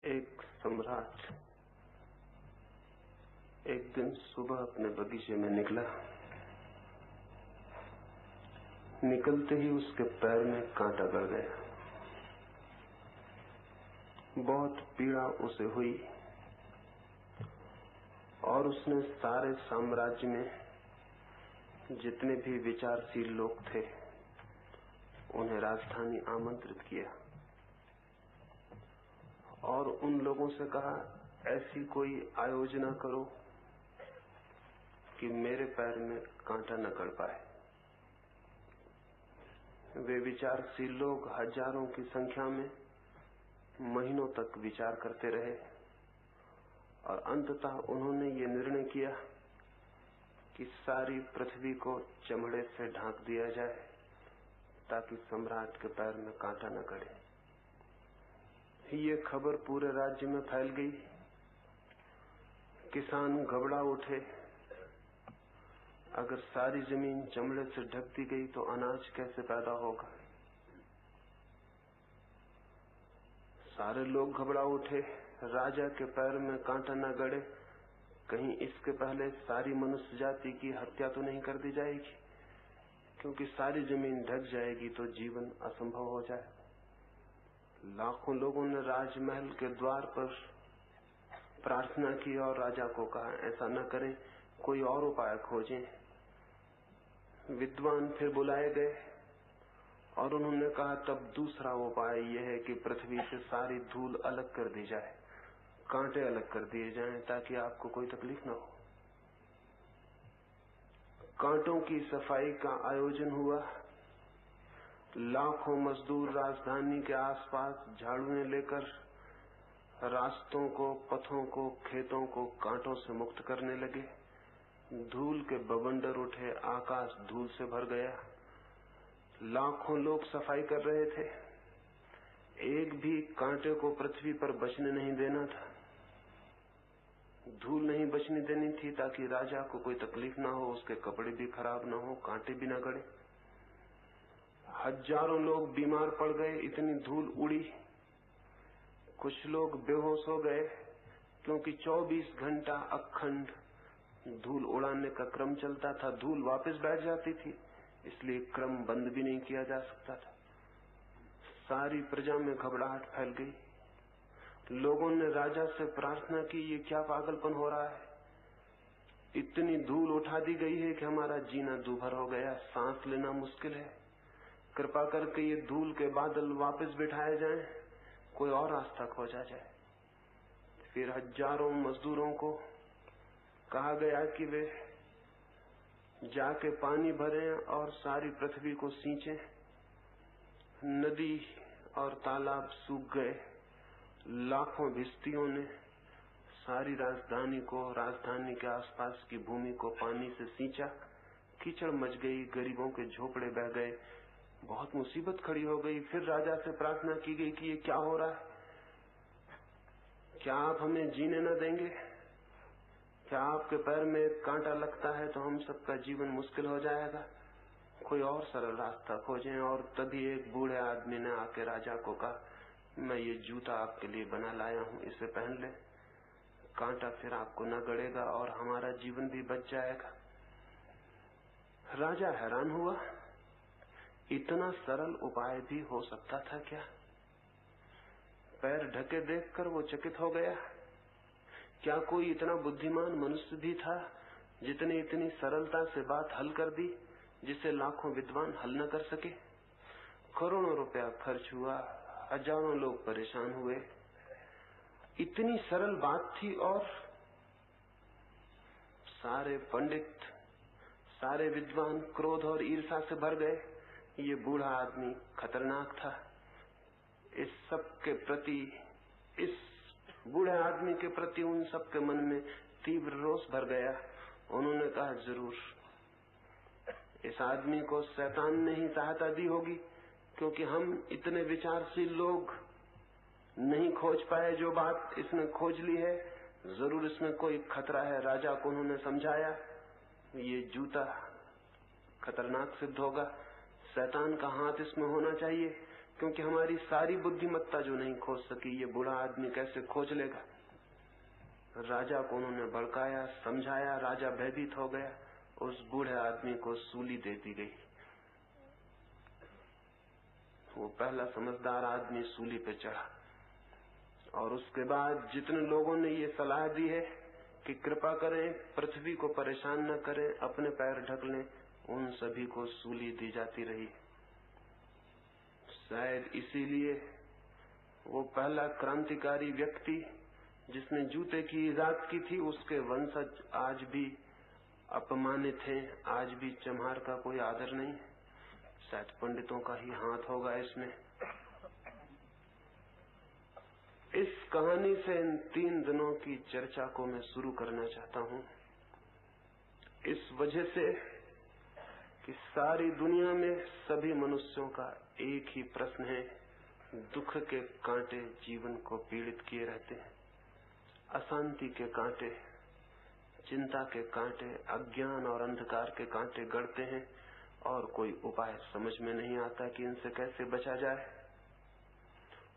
एक सम्राट एक दिन सुबह अपने बगीचे में निकला। निकलते ही उसके पैर में कांटा गड़ गया। बहुत पीड़ा उसे हुई और उसने सारे साम्राज्य में जितने भी विचारशील लोग थे उन्हें राजधानी आमंत्रित किया और उन लोगों से कहा, ऐसी कोई आयोजना करो कि मेरे पैर में कांटा न गड़ पाए। वे विचारशील लोग हजारों की संख्या में महीनों तक विचार करते रहे और अंततः उन्होंने ये निर्णय किया कि सारी पृथ्वी को चमड़े से ढांक दिया जाए ताकि सम्राट के पैर में कांटा न गड़े। ये खबर पूरे राज्य में फैल गई। किसान घबरा उठे। अगर सारी जमीन चमड़े से ढक दी गई तो अनाज कैसे पैदा होगा। सारे लोग घबरा उठे। राजा के पैर में कांटा न गड़े, कहीं इसके पहले सारी मनुष्य जाति की हत्या तो नहीं कर दी जाएगी, क्योंकि सारी जमीन ढक जाएगी तो जीवन असंभव हो जाए। लाखों लोगों ने राजमहल के द्वार पर प्रार्थना की और राजा को कहा, ऐसा न करें, कोई और उपाय खोजें। विद्वान फिर बुलाए गए और उन्होंने कहा, तब दूसरा उपाय यह है कि पृथ्वी से सारी धूल अलग कर दी जाए, कांटे अलग कर दिए जाएं ताकि आपको कोई तकलीफ न हो। कांटों की सफाई का आयोजन हुआ। लाखों मजदूर राजधानी के आसपास झाड़ुएं लेकर रास्तों को, पथों को, खेतों को कांटों से मुक्त करने लगे। धूल के बवंडर उठे, आकाश धूल से भर गया। लाखों लोग सफाई कर रहे थे। एक भी कांटे को पृथ्वी पर बचने नहीं देना था। धूल नहीं बचने देनी थी ताकि राजा को कोई तकलीफ ना हो, उसके कपड़े भी खराब ना हो, कांटे भी ना गड़े। हजारों लोग बीमार पड़ गए, इतनी धूल उड़ी। कुछ लोग बेहोश हो गए क्योंकि 24 घंटा अखंड धूल उड़ाने का क्रम चलता था। धूल वापस बैठ जाती थी, इसलिए क्रम बंद भी नहीं किया जा सकता था। सारी प्रजा में घबराहट फैल गई। लोगों ने राजा से प्रार्थना की, ये क्या पागलपन हो रहा है। इतनी धूल उठा दी गई है कि हमारा जीना दूभर हो गया, सांस लेना मुश्किल है। कृपा करके ये धूल के बादल वापस बिठाए जाएं, कोई और रास्ता खोजा जाए। फिर हजारों मजदूरों को कहा गया कि वे जाके पानी भरें और सारी पृथ्वी को सींचें। नदी और तालाब सूख गए। लाखों भिश्तियों ने सारी राजधानी को, राजधानी के आसपास की भूमि को पानी से सींचा। कीचड़ मच गई, गरीबों के झोपड़े बह गए, बहुत मुसीबत खड़ी हो गई। फिर राजा से प्रार्थना की गई कि ये क्या हो रहा है, क्या आप हमें जीने न देंगे? क्या आपके पैर में कांटा लगता है तो हम सबका जीवन मुश्किल हो जाएगा? कोई और सरल रास्ता खोजें। और तभी एक बूढ़े आदमी ने आके राजा को कहा, मैं ये जूता आपके लिए बना लाया हूँ, इसे पहन ले, कांटा फिर आपको न गड़ेगा और हमारा जीवन भी बच जाएगा। राजा हैरान हुआ, इतना सरल उपाय भी हो सकता था क्या? पैर ढके देखकर वो चकित हो गया। क्या कोई इतना बुद्धिमान मनुष्य भी था जिसने इतनी सरलता से बात हल कर दी जिसे लाखों विद्वान हल न कर सके? करोड़ों रुपया खर्च हुआ, हजारों लोग परेशान हुए। इतनी सरल बात थी और सारे पंडित, सारे विद्वान क्रोध और ईर्ष्या से भर गए। ये बूढ़ा आदमी खतरनाक था। इस सब के प्रति, इस बूढ़े आदमी के प्रति उन सब के मन में तीव्र रोष भर गया। उन्होंने कहा, जरूर इस आदमी को शैतान ने ही सहायता दी होगी, क्योंकि हम इतने विचारशील लोग नहीं खोज पाए जो बात इसने खोज ली है। जरूर इसमें कोई खतरा है। राजा को उन्होंने समझाया, ये जूता खतरनाक सिद्ध होगा, शैतान का हाथ इसमें होना चाहिए, क्योंकि हमारी सारी बुद्धिमत्ता जो नहीं खोज सकी, ये बूढ़ा आदमी कैसे खोज लेगा। राजा को उन्होंने भड़काया, समझाया, राजा भयभीत हो गया। उस बूढ़े आदमी को सूली दे दी गई। वो पहला समझदार आदमी सूली पे चढ़ा। और उसके बाद जितने लोगों ने ये सलाह दी है कि कृपा करें, पृथ्वी को परेशान न करें, अपने पैर ढक लें, उन सभी को सूली दी जाती रही। शायद इसीलिए वो पहला क्रांतिकारी व्यक्ति जिसने जूते की इजाद की थी, उसके वंशज आज भी अपमानित हैं, आज भी चमार का कोई आदर नहीं। शायद पंडितों का ही हाथ होगा इसमें। इस कहानी से इन 3 दिनों की चर्चा को मैं शुरू करना चाहता हूं, इस वजह से कि सारी दुनिया में सभी मनुष्यों का एक ही प्रश्न है। दुख के कांटे जीवन को पीड़ित किए रहते हैं, अशांति के कांटे, चिंता के कांटे, अज्ञान और अंधकार के कांटे गड़ते हैं और कोई उपाय समझ में नहीं आता कि इनसे कैसे बचा जाए।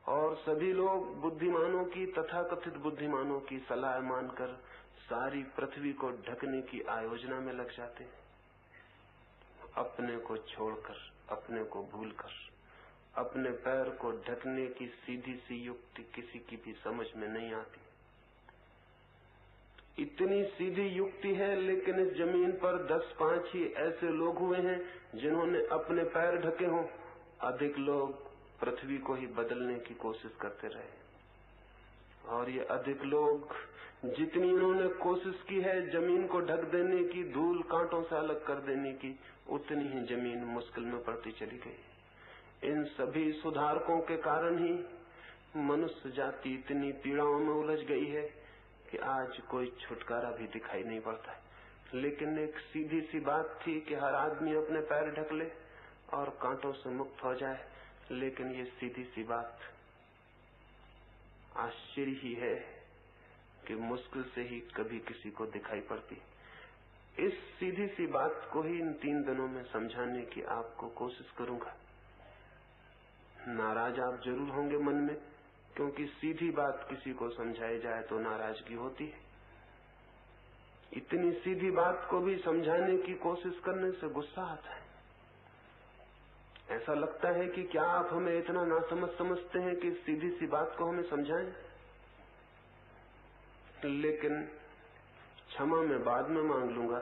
और सभी लोग बुद्धिमानों की, तथाकथित बुद्धिमानों की सलाह मानकर सारी पृथ्वी को ढकने की आयोजना में लग जाते हैं, अपने को छोड़कर, अपने को भूलकर। अपने पैर को ढकने की सीधी सी युक्ति किसी की भी समझ में नहीं आती। इतनी सीधी युक्ति है, लेकिन इस जमीन पर 10-5 ही ऐसे लोग हुए हैं जिन्होंने अपने पैर ढके हों। अधिक लोग पृथ्वी को ही बदलने की कोशिश करते रहे। और ये अधिक लोग, जितनी इन्होंने कोशिश की है जमीन को ढक देने की, धूल कांटों से अलग कर देने की, उतनी ही जमीन मुश्किल में पड़ती चली गई। इन सभी सुधारकों के कारण ही मनुष्य जाति इतनी पीड़ाओं में उलझ गई है कि आज कोई छुटकारा भी दिखाई नहीं पड़ता है। लेकिन एक सीधी सी बात थी कि हर आदमी अपने पैर ढक ले और कांटों से मुक्त हो जाए। लेकिन ये सीधी सी बात आश्चर्य ही है कि मुश्किल से ही कभी किसी को दिखाई पड़ती। इस सीधी सी बात को ही इन 3 दिनों में समझाने की आपको कोशिश करूंगा। नाराज आप जरूर होंगे मन में, क्योंकि सीधी बात किसी को समझाई जाए तो नाराजगी होती है। इतनी सीधी बात को भी समझाने की कोशिश करने से गुस्सा आता है। ऐसा लगता है कि क्या आप हमें इतना नासमझ समझते हैं कि सीधी सी बात को हमें समझाएं। लेकिन क्षमा मैं बाद में मांग लूंगा,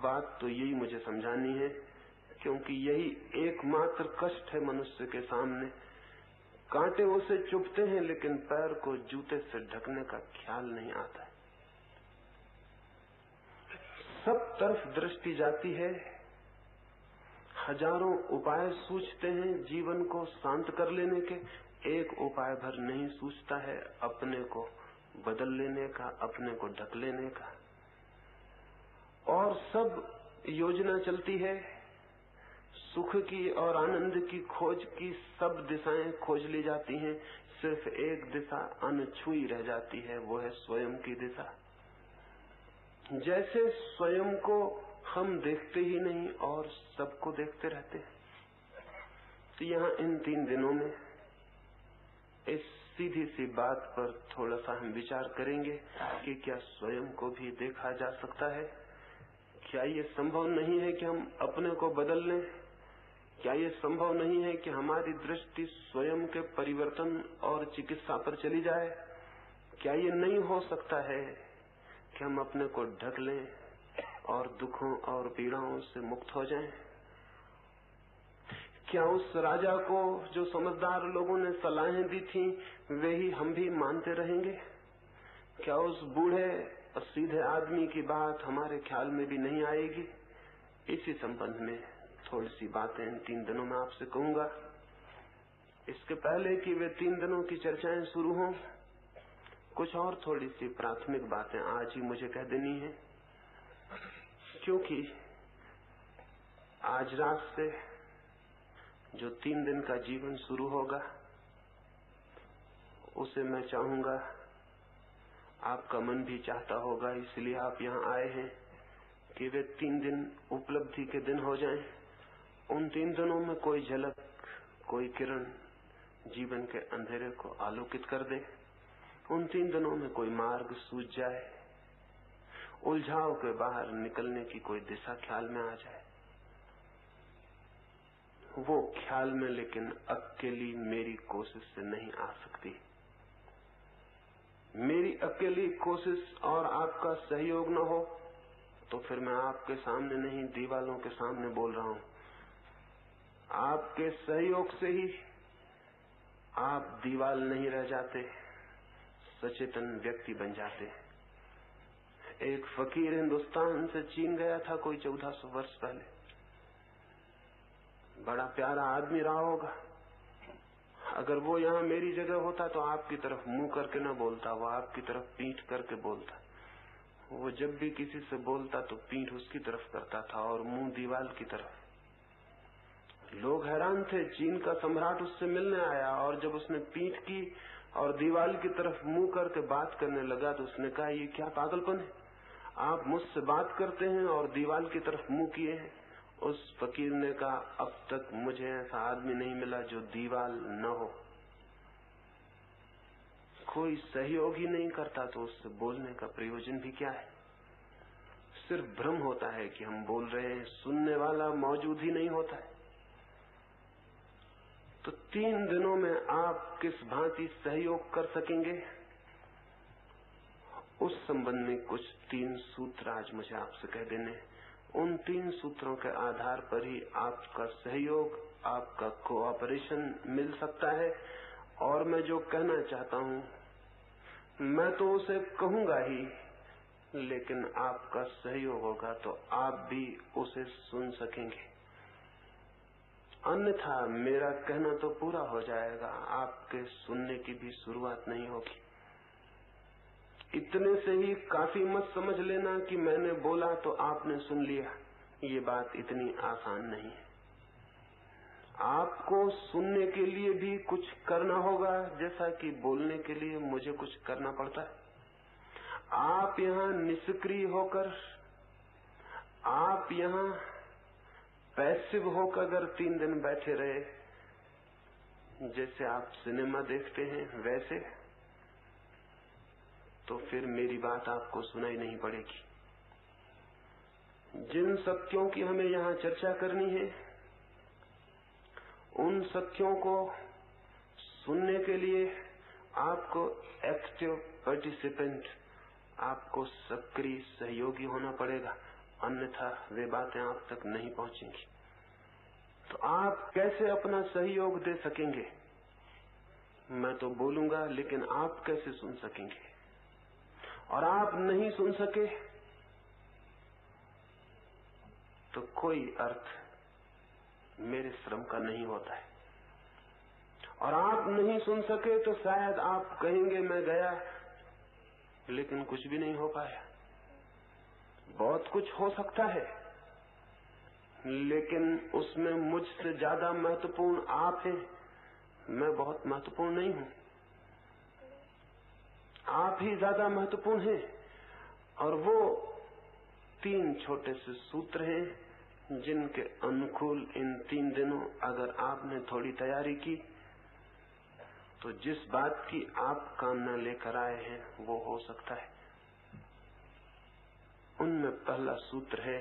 बात तो यही मुझे समझानी है, क्योंकि यही एकमात्र कष्ट है मनुष्य के सामने। कांटे उसे चुभते हैं, लेकिन पैर को जूते से ढकने का ख्याल नहीं आता है। सब तरफ दृष्टि जाती है, हजारों उपाय सूझते हैं जीवन को शांत कर लेने के, एक उपाय भर नहीं सूझता है अपने को बदल लेने का, अपने को ढक लेने का। और सब योजना चलती है सुख की और आनंद की खोज की, सब दिशाएं खोज ली जाती हैं, सिर्फ एक दिशा अनछुई रह जाती है, वो है स्वयं की दिशा। जैसे स्वयं को हम देखते ही नहीं और सबको देखते रहते हैं। तो यहाँ इन 3 दिनों में इस सीधी सी बात पर थोड़ा सा हम विचार करेंगे कि क्या स्वयं को भी देखा जा सकता है? क्या ये संभव नहीं है कि हम अपने को बदल लें? क्या ये संभव नहीं है कि हमारी दृष्टि स्वयं के परिवर्तन और चिकित्सा पर चली जाए? क्या ये नहीं हो सकता है कि हम अपने को ढक लें और दुखों और पीड़ाओं से मुक्त हो जाएं? क्या उस राजा को जो समझदार लोगों ने सलाहें दी थी, वे ही हम भी मानते रहेंगे? क्या उस बूढ़े और सीधे आदमी की बात हमारे ख्याल में भी नहीं आएगी? इसी संबंध में थोड़ी सी बातें इन 3 दिनों में आपसे कहूंगा। इसके पहले कि वे 3 दिनों की चर्चाएं शुरू हों, कुछ और थोड़ी सी प्राथमिक बातें आज ही मुझे कह देनी है, क्योंकि आज रात से जो 3 दिन का जीवन शुरू होगा, उसे मैं चाहूंगा, आपका मन भी चाहता होगा, इसलिए आप यहाँ आए हैं कि वे 3 दिन उपलब्धि के दिन हो जाएं। उन 3 दिनों में कोई झलक, कोई किरण जीवन के अंधेरे को आलोकित कर दे। उन 3 दिनों में कोई मार्ग सूझ जाए, उलझाव के बाहर निकलने की कोई दिशा ख्याल में आ जाए। वो ख्याल में लेकिन अकेली मेरी कोशिश से नहीं आ सकती। मेरी अकेली कोशिश और आपका सहयोग न हो तो फिर मैं आपके सामने नहीं, दीवालों के सामने बोल रहा हूं। आपके सहयोग से ही आप दीवाल नहीं रह जाते, सचेतन व्यक्ति बन जाते। एक फकीर हिंदुस्तान से चीन गया था कोई 1400 वर्ष पहले। बड़ा प्यारा आदमी रहा होगा। अगर वो यहाँ मेरी जगह होता तो आपकी तरफ मुंह करके न बोलता, वो आपकी तरफ पीठ करके बोलता। वो जब भी किसी से बोलता तो पीठ उसकी तरफ करता था और मुंह दीवाल की तरफ। लोग हैरान थे। चीन का सम्राट उससे मिलने आया और जब उसने पीठ की और दीवाल की तरफ मुंह करके बात करने लगा तो उसने कहा, ये क्या पागलपन है, आप मुझसे बात करते हैं और दीवाल की तरफ मुंह किए हैं। उस फकीर ने कहा, अब तक मुझे ऐसा आदमी नहीं मिला जो दीवाल न हो। कोई सहयोग ही नहीं करता तो उससे बोलने का प्रयोजन भी क्या है। सिर्फ भ्रम होता है कि हम बोल रहे हैं, सुनने वाला मौजूद ही नहीं होता है। तो 3 दिनों में आप किस भांति सहयोग कर सकेंगे, उस संबंध में कुछ 3 सूत्र आज मुझे आपसे कह देने। उन 3 सूत्रों के आधार पर ही आपका सहयोग, आपका कोऑपरेशन मिल सकता है। और मैं जो कहना चाहता हूं मैं तो उसे कहूंगा ही, लेकिन आपका सहयोग होगा तो आप भी उसे सुन सकेंगे। अन्यथा मेरा कहना तो पूरा हो जाएगा, आपके सुनने की भी शुरुआत नहीं होगी। इतने से ही काफी मत समझ लेना कि मैंने बोला तो आपने सुन लिया। ये बात इतनी आसान नहीं है। आपको सुनने के लिए भी कुछ करना होगा, जैसा कि बोलने के लिए मुझे कुछ करना पड़ता है। आप यहाँ निष्क्रिय होकर, आप यहाँ पैसिव होकर अगर 3 दिन बैठे रहे, जैसे आप सिनेमा देखते हैं वैसे, तो फिर मेरी बात आपको सुनाई नहीं पड़ेगी। जिन सत्यों की हमें यहाँ चर्चा करनी है, उन सत्यों को सुनने के लिए आपको एक्टिव पार्टिसिपेंट, आपको सक्रिय सहयोगी होना पड़ेगा, अन्यथा वे बातें आप तक नहीं पहुंचेंगी। तो आप कैसे अपना सहयोग दे सकेंगे? मैं तो बोलूंगा, लेकिन आप कैसे सुन सकेंगे? और आप नहीं सुन सके तो कोई अर्थ मेरे श्रम का नहीं होता है। और आप नहीं सुन सके तो शायद आप कहेंगे मैं गया, लेकिन कुछ भी नहीं हो पाया। बहुत कुछ हो सकता है, लेकिन उसमें मुझसे ज्यादा महत्वपूर्ण आप हैं, मैं बहुत महत्वपूर्ण नहीं हूं। आप ही ज्यादा महत्वपूर्ण हैं। और वो 3 छोटे से सूत्र हैं जिनके अनुकूल इन 3 दिनों अगर आपने थोड़ी तैयारी की तो जिस बात की आप कामना लेकर आए हैं वो हो सकता है। उनमें पहला सूत्र है,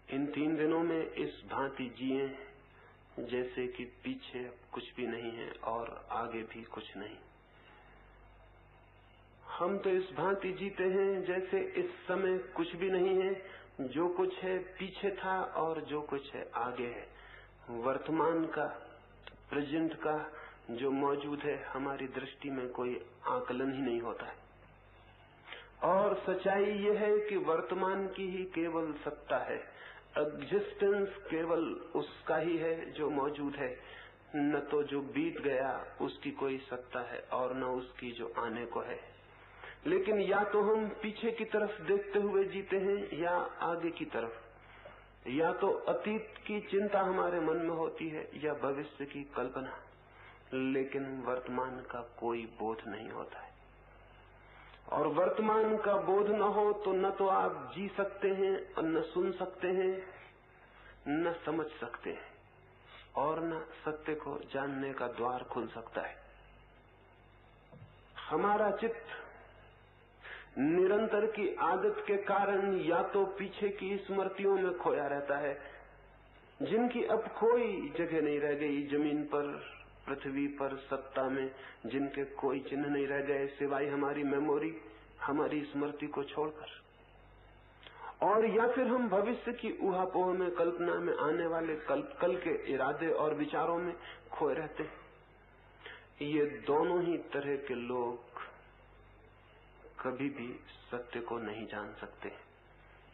इन 3 दिनों में इस भांति जिए जैसे कि पीछे कुछ भी नहीं है और आगे भी कुछ नहीं। हम तो इस भांति जीते हैं जैसे इस समय कुछ भी नहीं है, जो कुछ है पीछे था और जो कुछ है आगे है। वर्तमान का, प्रेजेंट का जो मौजूद है, हमारी दृष्टि में कोई आकलन ही नहीं होता है। और सच्चाई यह है कि वर्तमान की ही केवल सत्ता है। एग्जिस्टेंस केवल उसका ही है जो मौजूद है, न तो जो बीत गया उसकी कोई सत्ता है और न उसकी जो आने को है। लेकिन या तो हम पीछे की तरफ देखते हुए जीते हैं या आगे की तरफ। या तो अतीत की चिंता हमारे मन में होती है या भविष्य की कल्पना, लेकिन वर्तमान का कोई बोध नहीं होता है। और वर्तमान का बोध न हो तो न तो आप जी सकते हैं और न सुन सकते हैं, न समझ सकते हैं। और न सत्य को जानने का द्वार खुल सकता है। हमारा चित्त निरंतर की आदत के कारण या तो पीछे की स्मृतियों में खोया रहता है, जिनकी अब कोई जगह नहीं रह गई जमीन पर, पृथ्वी पर, सत्ता में, जिनके कोई चिन्ह नहीं रह गए सिवाय हमारी मेमोरी, हमारी स्मृति को छोड़कर। और या फिर हम भविष्य की ऊहापोह में, कल्पना में आने वाले कल के इरादे और विचारों में खोए रहते हैं। ये दोनों ही तरह के लोग कभी भी सत्य को नहीं जान सकते,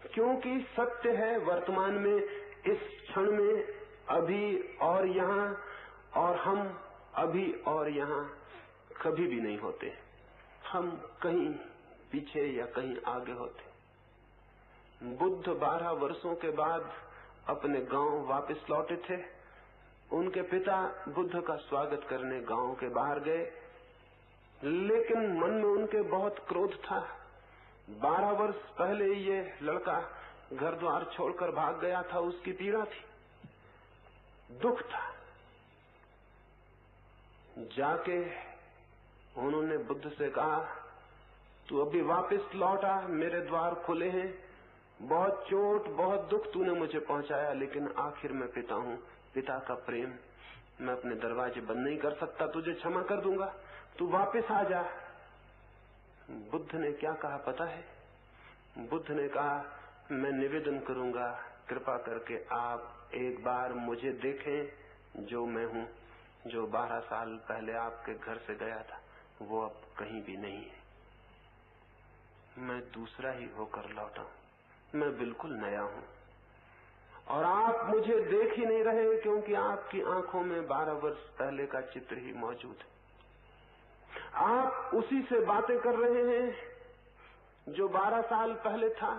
क्योंकि सत्य है वर्तमान में, इस क्षण में, अभी और यहाँ, और हम अभी और यहाँ कभी भी नहीं होते। हम कहीं पीछे या कहीं आगे होते। बुद्ध 12 वर्षों के बाद अपने गांव वापस लौटे थे। उनके पिता बुद्ध का स्वागत करने गांव के बाहर गए, लेकिन मन में उनके बहुत क्रोध था। 12 वर्ष पहले ये लड़का घर द्वार छोड़कर भाग गया था, उसकी पीड़ा थी, दुख था। जाके उन्होंने बुद्ध से कहा, तू अभी वापस लौटा, मेरे द्वार खुले हैं, बहुत चोट बहुत दुख तूने मुझे पहुंचाया, लेकिन आखिर मैं पिता हूं, पिता का प्रेम, मैं अपने दरवाजे बंद नहीं कर सकता, तुझे क्षमा कर दूंगा, तू वापस आ जा। बुद्ध ने क्या कहा पता है? बुद्ध ने कहा, मैं निवेदन करूंगा, कृपा करके आप एक बार मुझे देखें जो मैं हूं, जो 12 साल पहले आपके घर से गया था, वो अब कहीं भी नहीं है। मैं दूसरा ही होकर लौटा हूं, मैं बिल्कुल नया हूं, और आप मुझे देख ही नहीं रहे क्योंकि आपकी आंखों में 12 वर्ष पहले का चित्र ही मौजूद है। आप उसी से बातें कर रहे हैं जो 12 साल पहले था।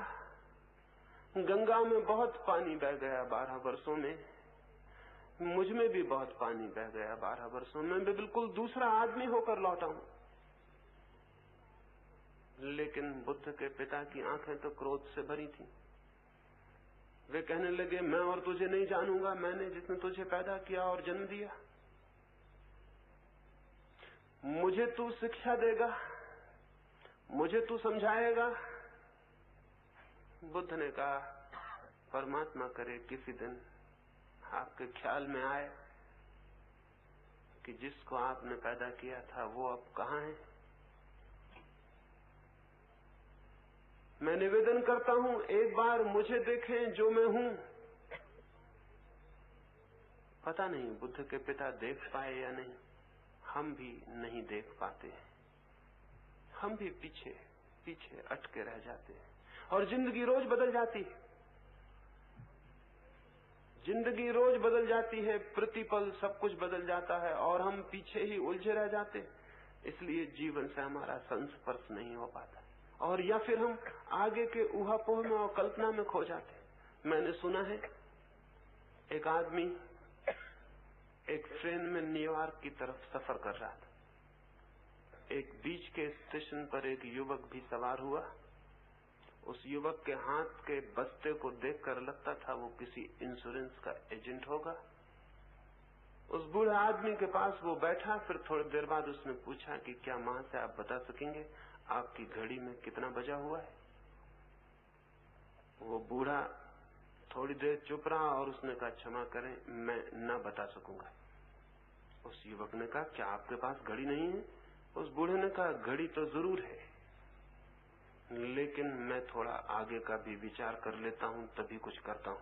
गंगा में बहुत पानी बह गया 12 वर्षों में, मुझ में भी बहुत पानी बह गया 12 वर्षों में, मैं बिल्कुल दूसरा आदमी होकर लौटा हूं। लेकिन बुद्ध के पिता की आंखें तो क्रोध से भरी थी। वे कहने लगे, मैं और तुझे नहीं जानूंगा, मैंने जिसने तुझे पैदा किया और जन्म दिया, मुझे तू शिक्षा देगा, मुझे तू समझाएगा? बुद्ध ने कहा, परमात्मा करे किसी दिन आपके ख्याल में आए कि जिसको आपने पैदा किया था वो अब कहाँ है। मैं निवेदन करता हूं, एक बार मुझे देखें जो मैं हूं। पता नहीं बुद्ध के पिता देख पाए या नहीं, हम भी नहीं देख पाते, हम भी पीछे पीछे अटके रह जाते हैं। और जिंदगी रोज बदल जाती है, जिंदगी रोज बदल जाती है, प्रतिपल सब कुछ बदल जाता है और हम पीछे ही उलझे रह जाते, इसलिए जीवन से हमारा संस्पर्श नहीं हो पाता, और या फिर हम आगे के ऊहापोह में और कल्पना में खो जाते। मैंने सुना है एक आदमी एक ट्रेन में न्यूयॉर्क की तरफ सफर कर रहा था, एक बीच के स्टेशन पर एक युवक भी सवार हुआ। उस युवक के हाथ के बस्ते को देखकर लगता था वो किसी इंश्योरेंस का एजेंट होगा। उस बूढ़े आदमी के पास वो बैठा, फिर थोड़ी देर बाद उसने पूछा कि क्या मां से आप बता सकेंगे आपकी घड़ी में कितना बजा हुआ है? वो बूढ़ा थोड़ी देर चुप रहा और उसने कहा, क्षमा करें, मैं न बता सकूंगा। उस युवक ने कहा, क्या आपके पास घड़ी नहीं है? उस बूढ़े ने कहा, घड़ी तो जरूर है, लेकिन मैं थोड़ा आगे का भी विचार कर लेता हूं तभी कुछ करता हूं।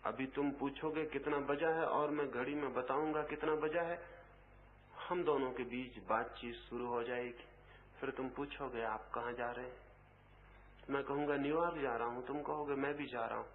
अभी तुम पूछोगे कितना बजा है और मैं घड़ी में बताऊंगा कितना बजा है, हम दोनों के बीच बातचीत शुरू हो जाएगी। फिर तुम पूछोगे आप कहाँ जा रहे हैं, मैं कहूंगा न्यूयॉर्क जा रहा हूं, तुम कहोगे मैं भी जा रहा हूं।